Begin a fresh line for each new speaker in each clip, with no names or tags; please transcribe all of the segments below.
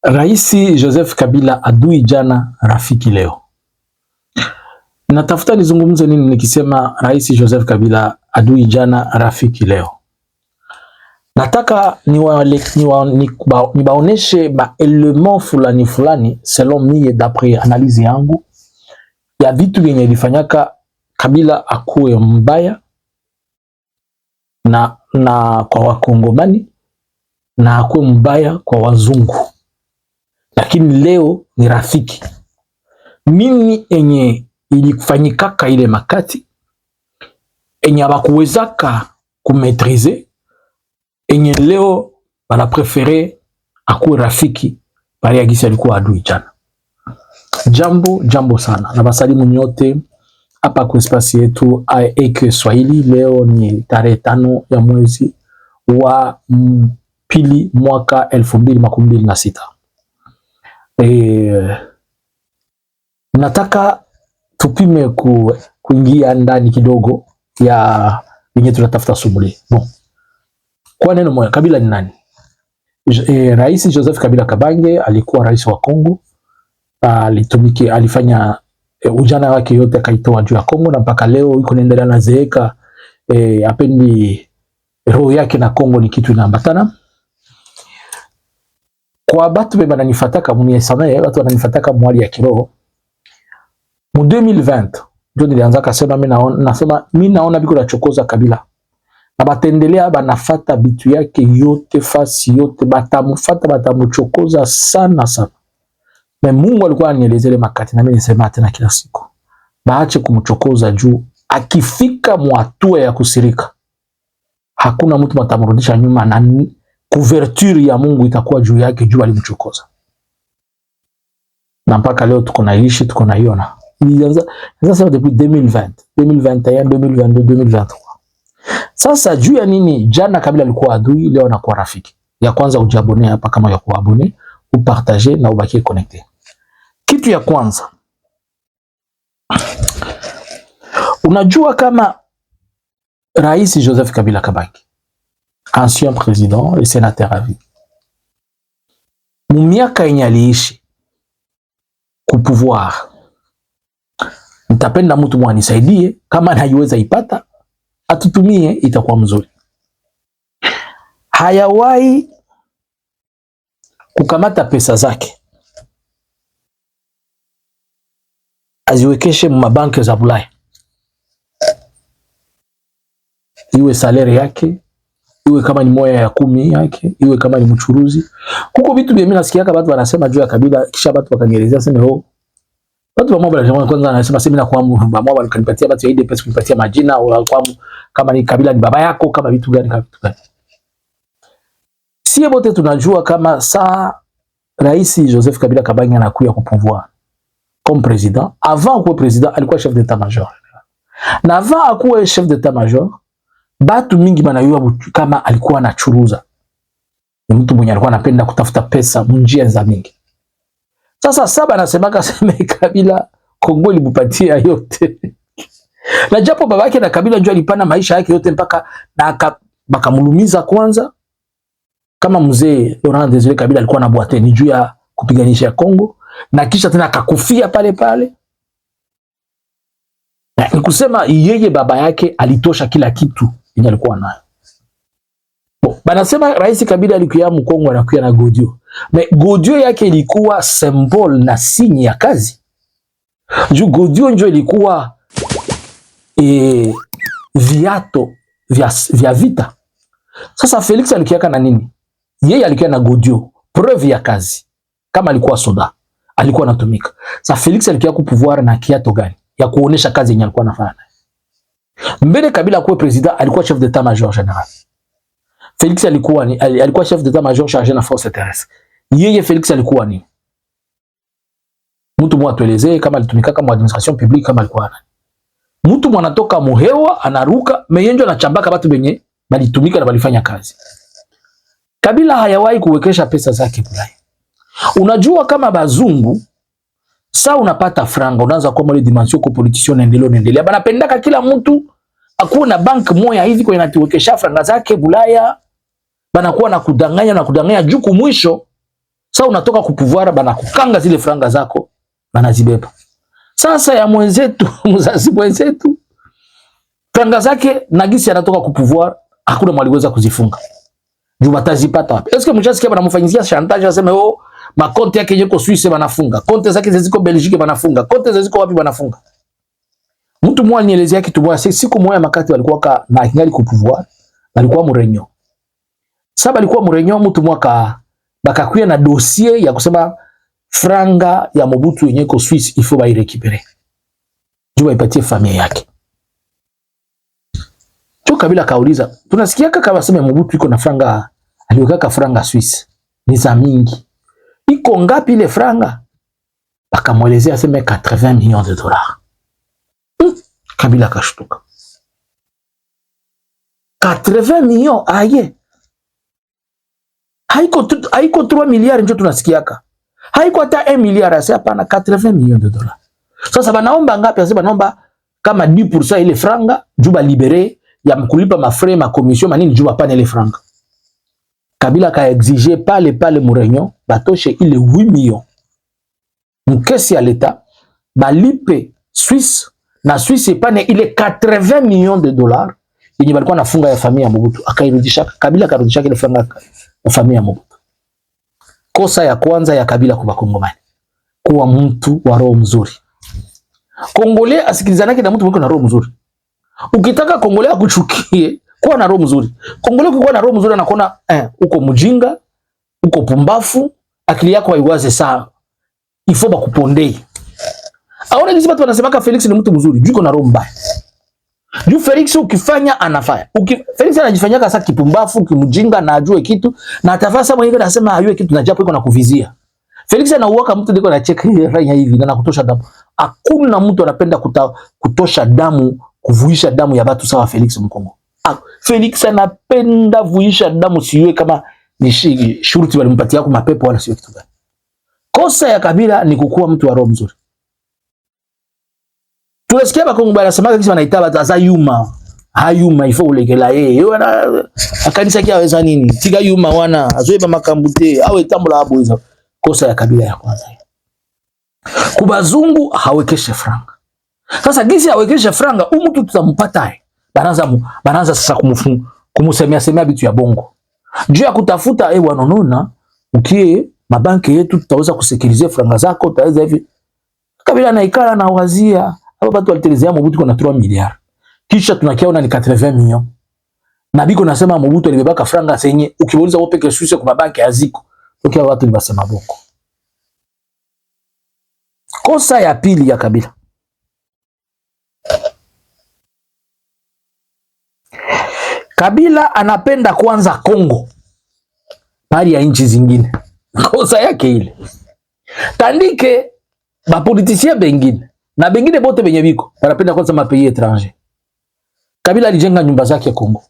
Raisi Joseph Kabila adui jana, rafiki leo. Natafuta nizungumze nini nikisema Raisi Joseph Kabila adui jana, rafiki leo? Nataka nibaoneshe ba element fulani fulani selon mie d'après analyse yangu ya vitu vyenye ilifanyaka Kabila akuwe mbaya na kwa wakongomani na akuwe mbaya kwa wazungu, lakini leo ni rafiki. Mimi enye ilifanyikaka ile makati enye abakuwezaka kumetrize, enye leo bana prefere akuwe rafiki bali agisi alikuwa adui jana. Jambo sana na basalimu nyote hapa kwa spasi yetu AEK Swahili. Leo ni tarehe 5 ya mwezi wa pili mwaka 2026. Nataka tupime kuingia ndani kidogo ya yenye tunatafuta sumuli. Bon. Kwa neno moja, Kabila ni nani? Rais Joseph Kabila Kabange alikuwa rais wa Kongo. Alifanya ujana wake yote akaitoa juu ya Kongo na mpaka leo iko naendelea na zeeka. Apendi roho yake na Kongo ni kitu inaambatana. Kwa batu beba nanifataka muniesame, watu wananifataka mwali ya kiroho. Mu 2020 ndio nilianza kasema mimi naona biko la chokoza Kabila. Na batendelea banafata bitu yake yote fasi yote batamufata batamuchokoza sana sana. Na Mungu alikuwa anielezele makati na mimi nisema tena kila siku. Baache kumchokoza juu akifika mwatua ya kusirika. Hakuna mtu matamrudisha nyuma na couverture ya Mungu itakuwa juu yake juu alimchokoza. Na mpaka leo tuko naishi tuko naiona. Sasa depuis 2020, 2021, 2022, 2023. Sasa juu ya nini jana Kabila alikuwa adui, leo anakuwa rafiki? Ya kwanza ujiabone hapa kama ya kuabone, upartager na ubaki connecté. Kitu ya kwanza, unajua kama Rais Joseph Kabila Kabange, ancien président et sénateur à vie, mumiaka yenye aliishi ku pouvoir, nitapenda mtu mwanisaidie kama haiweza ipata atutumie, itakuwa mzuri. Hayawahi kukamata pesa zake aziwekeshe mabanki za Bulaya, iwe salary yake, iwe kama ni moya ya 10 yake, iwe kama ni mchuruzi. Huko vitu vya mimi nasikiaka watu wanasema juu ya Kabila, kisha watu wakanielezea sema watu wa mobile jamaa kwanza anasema sema na kwa mobile kanipatia watu ya pesa kunipatia majina au kwa kama ni Kabila ni baba yako kama vitu gani kama vitu gani. Sie bote tunajua kama saa Rais Joseph Kabila Kabange anakuya ku pouvoir comme président. Avant kuwa président alikuwa chef d'état-major. Na avant akuwa chef d'état-major, batu mingi banayua kama alikuwa anachuruza. Ni mtu mwenye alikuwa anapenda kutafuta pesa njia za mingi. Sasa saba nasemaka sema Kabila Kongo ilibupatia yote. Na japo babake na Kabila njoo alipana maisha yake yote mpaka na bakamulumiza kwanza. Kama mzee Laurent Désiré Kabila alikuwa na boite ni juu ya kupiganisha ya Kongo na kisha tena akakufia pale pale. Na nikusema yeye baba yake alitosha kila kitu yenye alikuwa nayo. Banasema Rais Kabila alikuya mu Kongo anakuya na Godio. Mais Godio yake ilikuwa symbole na signe ya kazi. Juu Godio njo ilikuwa viato vya vita. Sasa Felix alikiaka na nini? Yeye alikuwa na Godio, preuve ya kazi. Kama alikuwa soda, alikuwa anatumika. Sasa Felix alikuwa ku pouvoir na kiato gani? Ya kuonesha kazi yenye alikuwa anafanya. Mbele Kabila kuwa president alikuwa chef d'état-major général. Felix alikuwa chef d'état-major chargé na force terrestre. Yeye Felix alikuwa ni mtu mwatuelezee kama alitumika kama administration publique kama alikuwa nani. Mtu mwanatoka muhewa anaruka meyenjo anachambaka watu benye balitumika na balifanya kazi. Kabila hayawahi kuwekesha pesa zake Bulaya. Unajua kama bazungu saa unapata franga unaanza kwa mali dimension kwa politician naendelea banapendaka kila mtu akuwe na bank moja hivi kwa inatuwekesha franga zake Bulaya. Banakuwa na kudanganya juu kumwisho Sasa unatoka ku pouvoir bana kukanga zile franga zako bana zibeba. Sasa ya mwenzetu mzazi mwenzetu franga zake na gisi anatoka ku pouvoir hakuna mwaliweza kuzifunga. Juu batazipata wapi? Eske mchasikia bana mfanyizia chantage aseme oh makonti yake yeko Suisse banafunga. Konti zake ziko Belgique banafunga. Konti ziko wapi banafunga? Mtu mmoja nielezea kitu moja siku moja makati walikuwa na kingali ku pouvoir. Walikuwa murenyo. Sasa alikuwa murenyo mtu mmoja bakakuya na dossier ya kusema franga ya Mobutu yenye ko Suisse il faut ba irekipere. Juu ipatie familia yake. Kabila kauliza, tunasikia kaka waseme Mobutu iko na franga, aliweka franga Swiss. Ni za mingi. Iko ngapi ile franga? Akamwelezea aseme 80 millions de dollars. Kabila kashtuka. 80 millions aye. Haiko 3 milliards ndio tunasikiaka. Haiko hata 1 milliard asa hapana 80 millions de dollars. Sasa banaomba ngapi? Asema naomba kama 10% ile franga juba libere ya mkulipa mafrais ma commission manini juu apane ile franga. Kabila ka exige pale murenyo batoshe ile 8 millions mkesi ya leta balipe Suisse na Suisse ipane ile 80 millions de dollars yenye balikuwa nafunga ya familia ya Mobutu. Akairudisha Kabila karudisha ile franga ya familia ya Mobutu. Kosa ya kwanza ya Kabila kwa Kongomani kuwa mtu wa roho mzuri. Kongole asikilizanake na mtu mwiko na roho mzuri. Ukitaka Kongole akuchukie, kuwa na roho mzuri. Kongole ukikuwa na roho mzuri anakuona uko mjinga, uko pumbafu, akili yako haiwaze sawa. Ifo bakupondei. Aone hizi watu wanasemaka Felix ni mtu mzuri, juko na roho mbaya. Juu Felix ukifanya anafanya. Felix anajifanyaka sasa kipumbafu, kimjinga na ajue kitu na atafanya sababu yeye anasema ajue kitu na japo iko na kuvizia. Felix anauwaka mtu ndiko anacheka fanya hivi na kutosha damu. Hakuna mtu anapenda kutosha damu, kuvuisha damu ya watu sawa Felix Mkongo. Felix anapenda vuisha damu, siwe kama ni shurti walimpatia yako mapepo wala sio kitu gani. Kosa ya Kabila ni kukuwa mtu wa roho mzuri. Tunasikia Bakongo banasema kisi wanaita bataza yuma. Hayuma ifo ulegela yeye. Akanisa kia weza nini? Tiga yuma wana azoeba makambute awe tambula abo hizo. Kosa ya Kabila ya kwanza. Kubazungu hawekeshe franga. Sasa gisi hawekeshe franga, mtu tutampata. Banaanza sasa kumusemea bitu ya bongo. Juu ya kutafuta wanonona ukie mabanki yetu tutaweza kusekurize franga zako, utaweza hivi. Kabila naikala na wazia, hapa watu walitelezea Mobutu kuna 3 milliards. Kisha tunakiona ni 80 millions. Na biko nasema Mobutu alibebaka franga zenye ukiuliza wote peke Suisse kwa mabanki haziko. Tokia watu ni basema bongo. Kosa ya pili ya Kabila. Kabila anapenda kwanza Kongo pali ya nchi zingine. Kosa yake ile. Tandike bapolitisien bengine na bengine bote benye biko wanapenda kwanza mapays étranger. Kabila alijenga nyumba zake Kongo.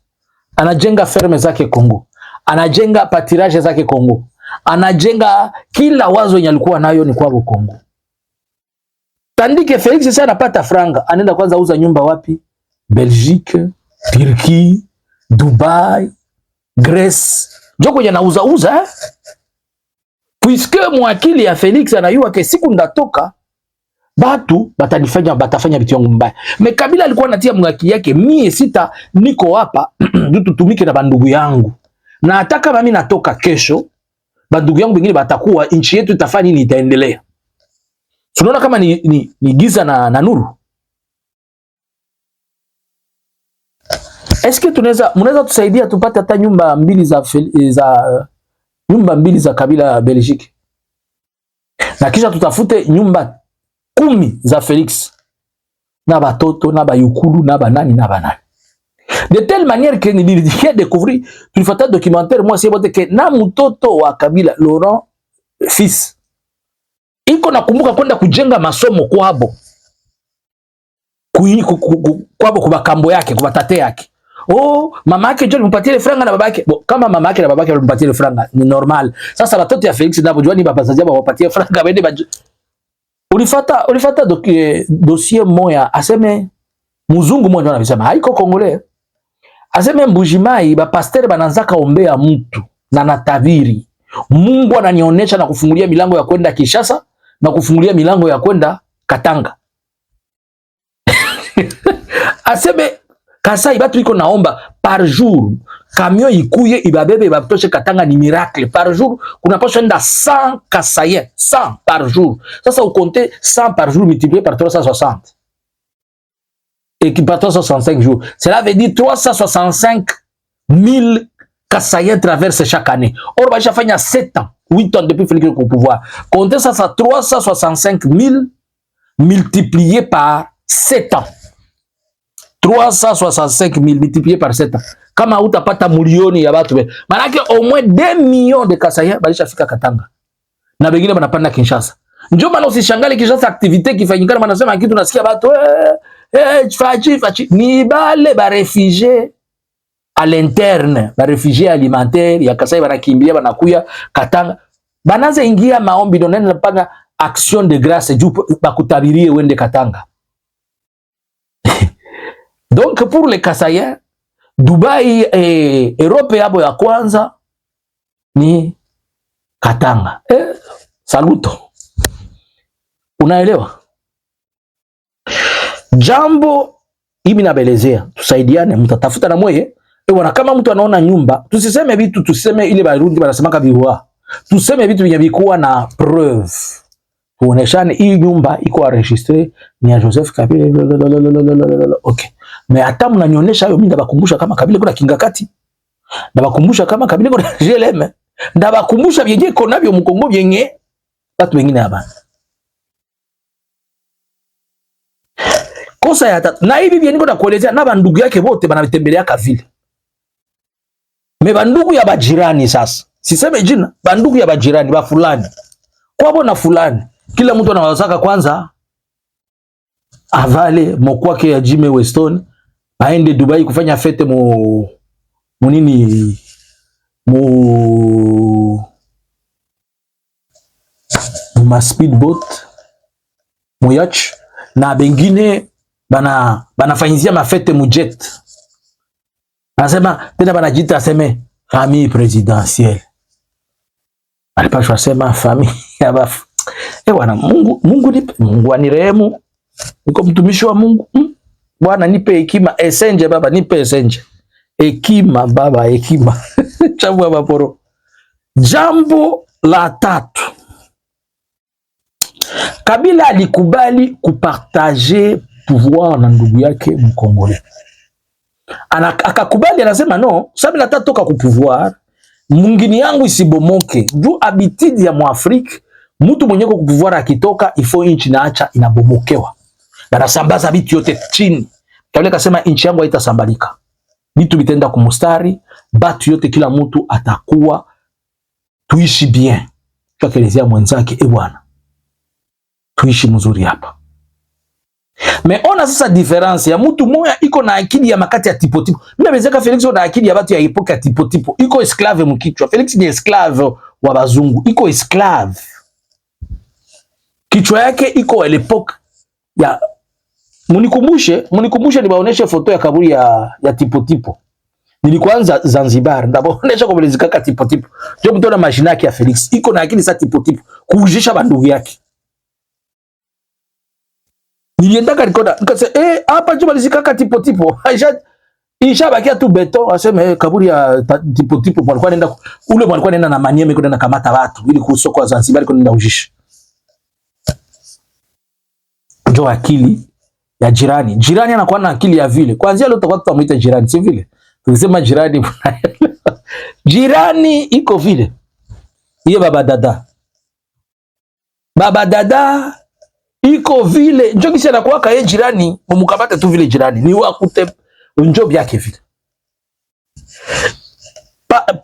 Anajenga ferme zake Kongo. Anajenga patirage zake Kongo. Anajenga kila wazo yenye alikuwa nayo ni kwao Kongo. Tandike Felix sasa anapata franga, anaenda kwanza uza nyumba wapi? Belgique, Turquie, Dubai, Grèce. Joko yana uza puisque mwakili ya Felix anayua ke siku ndatoka batu batafanya vitu yangu mbaya. Me Kabila alikuwa anatia mwakili yake mie sita niko hapa tutumike na bandugu yangu. Na ataka mimi natoka kesho bandugu yangu wengine batakuwa nchi yetu itafanya nini itaendelea. Tunaona kama ni giza na nuru. Eske mnaweza tusaidia tupate hata nyumba mbili za Kabila Belgique. Na kisha tutafute nyumba 10 za Felix. Na batoto, na bayukulu, na banani. De telle manière que nilidia découvrir, tulifata documentaire moi c'est que na mtoto wa Kabila Laurent fils iko nakumbuka kwenda kujenga masomo kwabo. Kwabo kwa kambo yake, kwa tate yake. Oh, mama yake John mpatie franga na baba yake. Kama mama yake na baba yake walimpatia franga ni normal. Sasa watoto ya Felix ndio jua ni baba zajaba wapatie franga baende ulifata dossier moya aseme muzungu mmoja anasema haiko Kongole. Aseme Mbujimai ba pasteur bananzaka ombea mtu na natabiri. Mungu ananionyesha na kufungulia milango ya kwenda Kinshasa na kufungulia milango ya kwenda Katanga. Aseme Kasai batu iko naomba par jour camion ikuye ibabebe batoshe Katanga ni miracle. Par jour kuna pasha enda 100 Kasayen, 100 par jour. Sasa vous comptez 100 par jour multiplié par 360 et qui par 365 jours, cela veut dire 365 000 Kasayen traversent chaque année. Or bacha fanya 7 ans, 8 ans depuis Félix au pouvoir. Comptez ça 365 000 multiplié par 7 ans. 365 000 multiplié par 7 ans. Kama utapata milioni ya watu, manake au moins 2 millions de Kasayen balisha fika Katanga. Na bengine banapanda Kinshasa. Ndio maana usishangale Kinshasa activité kifanyikana wanasema kitu nasikia watu fachi ni bale ba réfugiés à l'interne, ba réfugiés alimentaires ya Kasai banakimbia banakuya Katanga. Banaanza ingia maombi donene panga action de grâce juu bakutabirie wende Katanga. Donc pour les Kasayens, Dubai et Europe yabo ya kwanza ni Katanga. Saluto. Unaelewa? Jambo hivi nabelezea, tusaidiane, mtatafuta na mweye. Wana kama mtu anaona nyumba, tusiseme vitu, tuseme ile Barundi wanasemaka biwa. Tuseme vitu vyenye vikuwa na preuve. Tuoneshane hii nyumba iko enregistré ni ya Joseph Kabila. Okay. Mais hata mnanionyesha hayo, mimi ndabakumbusha kama Kabila kuna kingakati. Ndabakumbusha kama Kabila kuna GLM. Ndabakumbusha vyenye kona vyo mkongo vyenye watu wengine hapa. Kosa ya tatu. Na hivi vyenye niko nakuelezea na bandugu yake wote banatembelea Kavile. Me bandugu ya bajirani sasa. Siseme jina, bandugu ya bajirani ba fulani. Kwa bona fulani. Kila mtu anawazaka kwanza avale mokwake ya Jimmy Weston aende Dubai kufanya fete mu ma speedboat mu yacht na bengine banafanyizia mafete mu jet. Anasema tena banajita aseme famille présidentielle. Alipashwa sema famille ya bafu. Bwana Mungu anirehemu. Niko mtumishi wa Mungu. Bwana nipe hekima, esenje baba, nipe esenje. Hekima baba, hekima. Chabu baba poro. Jambo la tatu. Kabila alikubali kupartager pouvoir na ndugu yake Mkongole. Akakubali, anasema no, sababu nataka toka ku pouvoir, mungini yangu isibomoke. Juu habitude ya Mwafrika, mtu mwenye ku pouvoir akitoka ifo inchi naacha inabomokewa. Anasambaza vitu yote chini. Kabila kasema inchi yangu haitasambalika. Vitu vitenda kumustari, batu yote kila mtu atakuwa tuishi bien. Tukaelezea mwenzake, bwana, tuishi mzuri hapa. Me ona sasa difference ya mtu moya iko na akili ya makati ya tipo tipo. Mimi nawezeka Felix na akili ya watu ya epoka ya tipo tipo. Iko esclave mkichwa. Felix ni esclave wa bazungu. Iko esclave. Kichwa yake iko epoka ya munikumbushe nibaoneshe foto ya kaburi ya tipo tipo. Nilikuanza Zanzibar, ndabaonesha kwa belezika ka tipo tipo. Ndio mtu na mashina yake ya Felix. Iko na akili sa tipo tipo kuujisha bandugu yake. Niliendaka nikoda nikase hapa juma lizikaka tipo tipo. Isha bakia tu beton aseme kaburi ya tipo tipo walikuwa nenda ule walikuwa nenda na Maniema iko nenda kamata watu ili kusoko wa Zanzibar iko nenda ujisha. Ndio akili ya jirani. Jirani anakuwa na akili ya vile. Kwanza leo tutakuwa tutamuita jirani, si vile? Tukisema jirani jirani iko vile. Yeye baba dada. Baba dada iko vile. Njoo kisha anakuwa kae jirani, mumkamata tu vile jirani. Ni wakute njoo yake vile.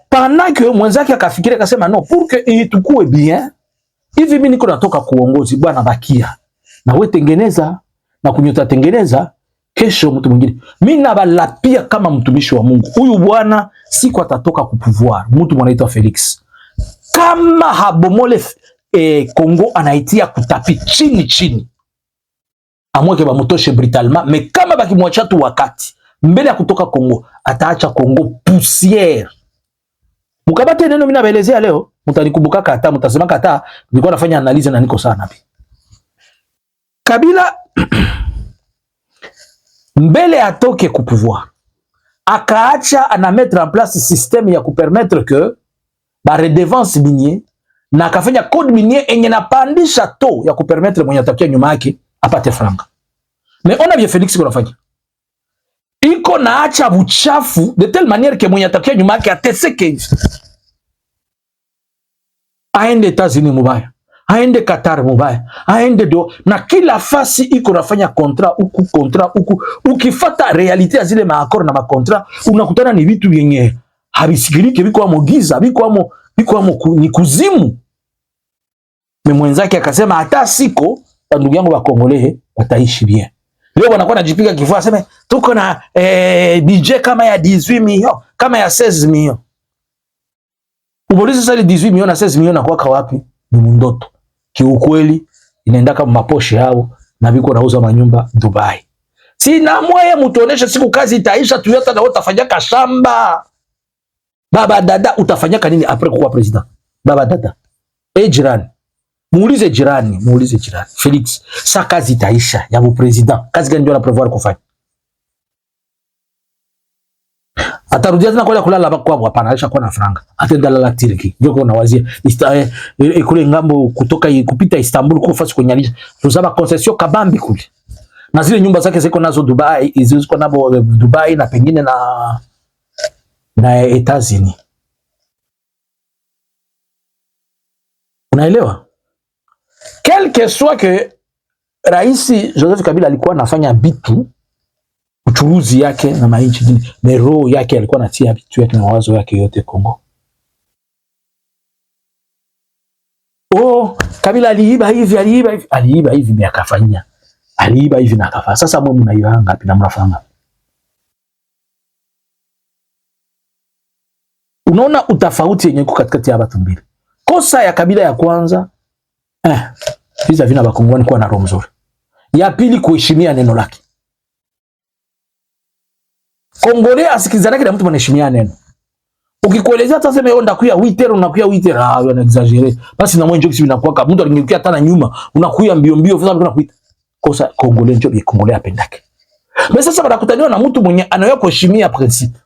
Panake mwenzake akafikiria akasema no, pour que itukue bien. Hivi mimi niko natoka kuongozi, bwana bakia. Na wewe tengeneza na kunyota tengeneza kesho mtu mwingine. Mimi nabalapia kama mtumishi wa Mungu. Huyu bwana siku atatoka ku pouvoir. Mtu mwanaitwa Felix. Kama habomole Kongo anaitia kutapi chini. Amweke bamutoshe brutalement, mais kama bakimwacha tu wakati mbele ya kutoka Kongo ataacha Kongo poussière. Mukabate neno mimi nabaelezea leo. mtanikumbuka kata, mtasema kata nilikuwa nafanya analyse na niko sana pia. Kabila mbele atoke ku pouvoir akaacha ana mettre en place système ya kupermettre que ba redevance minier na akafanya code minier enye napandisha to ya kupermettre mwenye atakia nyuma yake apate franga. Mais on a bien Félix kunafanya iko naacha buchafu de telle manière que mwenye atakia nyuma yake ateseke, aende États-Unis mubaya, aende Qatar mubaya, aende do na kila fasi iko nafanya contrat huku. Ukifata realite ya zile maakoro na makontra unakutana ni vitu vyenye habisikilike, biko amo giza, biko amo ni kuzimu. Mwenzake akasema hata siko ndugu yangu wa Kongole wataishi bien. Leo wanakuwa najipiga kifua aseme tuko na budget kama ya 18 million, kama ya 16 million. Uboliza sasa 18 million na 16 million na kwa wapi? Ni mundoto. Kiukweli inaenda kama maposhe yao na biko nauza manyumba Dubai. Sina moyo mtuoneshe siku kazi itaisha tu yote na utafanyaka shamba. Baba dada utafanyaka nini après kuwa president? Baba dada. Jirani. Muulize jirani Felix, sa kazi itaisha ya bu president. Kazi gani ndio na prevoir kufanya? Atarudia tena kwenda kulala kwao, hapana, aisha kwa na franga. Atenda lala Turki. Ndio kwa nawazia kule ngambo kutoka kupita Istanbul kwa fasi kunyalisha. Tuzaba concession kabambi kule. Na zile nyumba zake ziko nazo Dubai, ziko nabo Dubai na pengine na États-Unis. Unaelewa? Quel que soit que Raisi Joseph Kabila alikuwa anafanya bitu uchuruzi yake na mainchi dini, mero yake alikuwa anatia bitu yake na wazo yake yote Kongo. Kabila aliiba hivi miakafanya. Aliiba hivi na akafa. Sasa mwe mnaiba ngapi na mnafanya? Unaona utafauti yenye katikati ya watu mbili. Kosa ya Kabila ya kwanza hizo vina bakongwani kuwa na roho nzuri. Ya pili kuheshimia neno lake. Kongole asikizanake na mtu mwanaheshimia neno. Ukikuelezea hata sema yonda kuya witer unakuya witer, yana exagere. Basi na mwenjo kisi binakuwa kama mtu alingikia hata na nyuma, unakuya mbio sasa unakuita. Kosa Kongole ndio Kongole apendake. Mais sasa wanakutaniwa na mtu mwenye anaweza kuheshimia principe.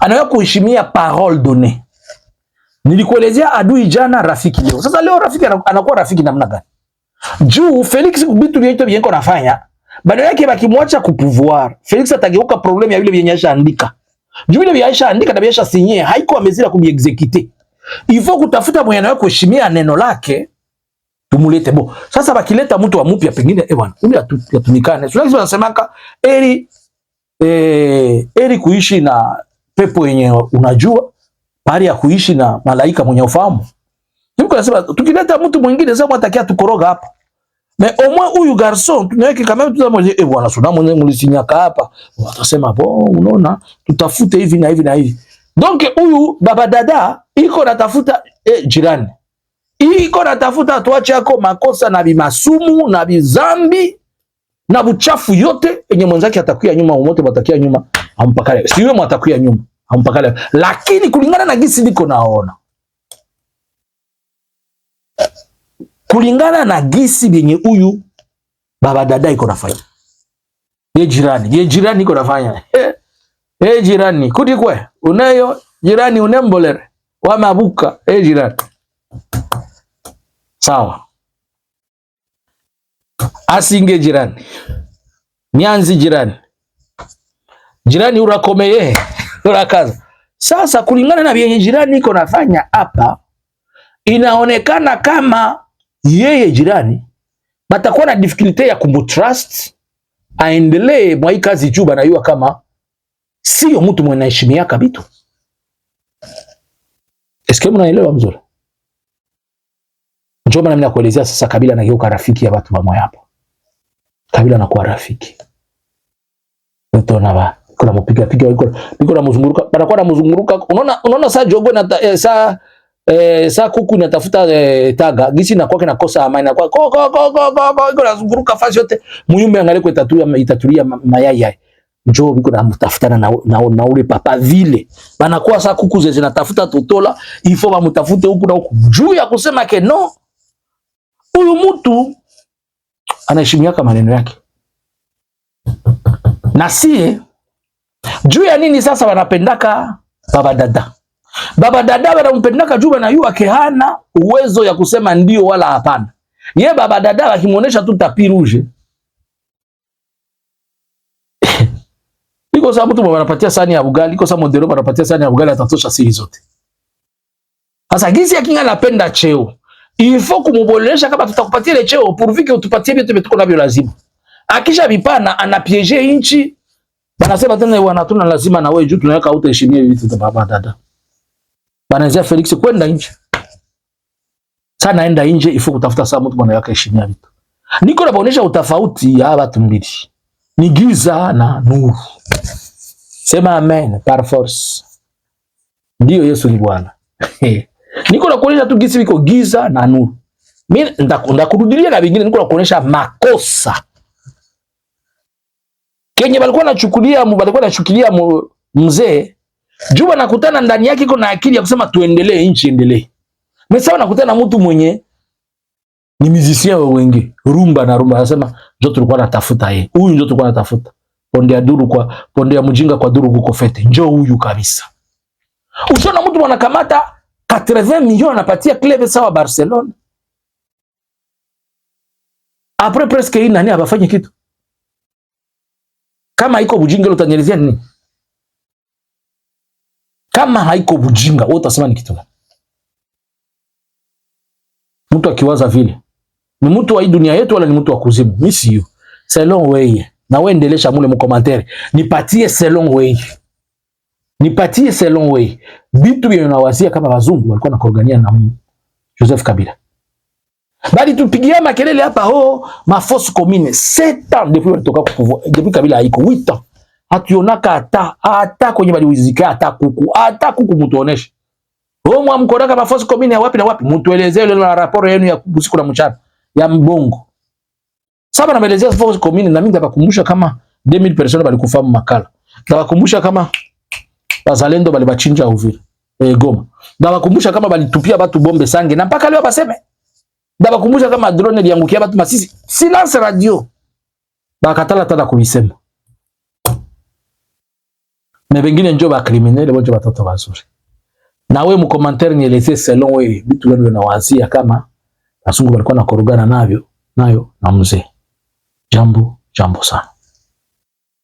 Anaweza kuheshimia parole donnée. Nilikuelezea adui jana, rafiki leo. Sasa leo rafiki anakuwa rafiki namna gani? Juu Felix bitu vyetu vyenko nafanya, bado yake bakimwacha ku pouvoir. Felix atageuka problem ya vile vyenyesha andika. Juu vile vyenyesha andika na vyenyesha signer, haiko amezira kubiexecute. Il faut kutafuta mwenye anaye kuheshimia neno lake, tumulete bo. Sasa bakileta mtu wa mpya pengine bwana, ule atumikane. Sio lazima nasemaka eri kuishi na pepo yenye unajua, bali ya kuishi na malaika mwenye ufahamu. Niko nasema tukileta mtu mwingine sasa mwatakia tukoroga hapa. Mais au moins huyu garçon tunaweke kama tutamwambia bwana suna mwenye mlisinyaka hapa. Watasema unaona tutafute hivi na hivi na hivi. Donc huyu baba dada iko natafuta jirani. Iko natafuta tuache yako makosa na bimasumu na bizambi na buchafu yote yenye mwenzake atakuya nyuma, umote mtakia nyuma ampakale. Siwe mtakuya nyuma ampakale. Lakini kulingana na gisi niko naona, kulingana na gisi benye huyu baba dada iko nafanya, ye jirani iko nafanya jirani kuti kwe unayo jirani unembolere wa mabuka jirani sawa, asinge jirani nyanzi jirani urakomeye urakaza. Sasa kulingana na vyenye jirani iko nafanya hapa, inaonekana kama yeye jirani batakuwa na difficulty ya kumtrust aendelee mwa hii kazi juu banayua kama sio mtu mwenye heshima kabitu. Eske mnaelewa mzuri? Njoo maana ninakuelezea sasa Kabila anageuka rafiki ya watu wa moyo hapa. Kabila anakuwa rafiki. Utaona ba kuna mpiga biko na mzunguruka, banakuwa na mzunguruka. Unaona saa jogo na saa kuku inatafuta taga gisi na kwake nakosa amani na kwa iko nazunguruka fasi yote muyumbe angalie kwa itatulia mayai yai njoo biko na mtafutana na ule papa vile banakuwa saa kuku zinatafuta totola ifo ba mtafute huku na huku juu ya kusema ke no, huyu mtu anaheshimiaka maneno yake. Na sie juu ya nini sasa wanapendaka baba dada? Baba dada wanampendaka juu na yua kehana uwezo ya kusema ndio wala hapana. Ye baba dada wakimuonesha tu tapi rouge. Iko sababu mtu wanapatia sani ya ugali, iko sababu modelo wanapatia sani ya ugali atatosha siri zote. Sasa gizi ya kinga napenda cheo. Il faut kumubolesha kama tutakupatia ile cheo pourvu que utupatie vitu tuko navyo lazima. Akisha vipana anapiege inchi. Banasema tena wanatuna lazima na wewe juu tunaweka utaheshimia vitu vya baba dada. Banazia Felix kwenda nje. Sasa naenda nje ifo kutafuta saa mtu bwana yake heshimia vitu. Niko nabaonesha utafauti ya watu mbili. Ni giza na nuru. Sema amen par force. Ndio Yesu ni Bwana. Niko nakuonesha tu gisi biko giza na nuru. Mimi ndakurudilia na vingine niko nakuonesha makosa. Kenye balikuwa nachukulia mzee Juba nakutana ndani yake iko na akili ya kusema tuendelee nchi endelee. Mesa nakutana mtu mwenye ni musicien wengi, rumba na rumba anasema ndio tulikuwa natafuta yeye. Huyu ndio tulikuwa natafuta. Pondea mjinga kwa duru kuko fete. Njoo huyu kabisa. Usiona mtu anakamata 80 milioni anapatia club sawa Barcelona. Après presque une année abafanye kitu. Kama haiko bujinga utanyelezea nini? Kama haiko bujinga wewe utasema ni kitu gani? Mtu akiwaza vile ni mtu wa hii dunia yetu wala ni mtu wa kuzimu? Mimi sio. Selon way. Na wewe endelesha mule mkomantere. Nipatie selon way. Nipatie selon way. Bitu bia unawazia kama wazungu walikuwa nakorogania na Joseph Kabila. Bali tupigia makelele hapa ma force commune 7 ans depuis walitoka kwa pouvoir, depuis Kabila haiko 8 ans. Hationaka hata kwenye bali wizika hata kuku mtuoneshe. Mwa mkoraka ma force commune ya wapi na wapi? Mtuelezee ile na rapport yenu ya usiku na mchana ya mbongo. Sasa na maelezea force commune na mimi nitakukumbusha kama 2000 personnes balikufa makala. Nitakukumbusha kama wazalendo bali bachinja Uvira. Goma. Nitakukumbusha kama balitupia watu bombe sange na mpaka leo baseme. Nitakukumbusha kama drone iliangukia watu Masisi. Silence radio. Bakatala tata kuisema. Na wengine njoo ba criminel wote watoto wazuri. Na wewe mkomantere nielezee selon wewe vitu gani unawazia kama wasungu walikuwa na korogana nayo na mzee. Jambo sana.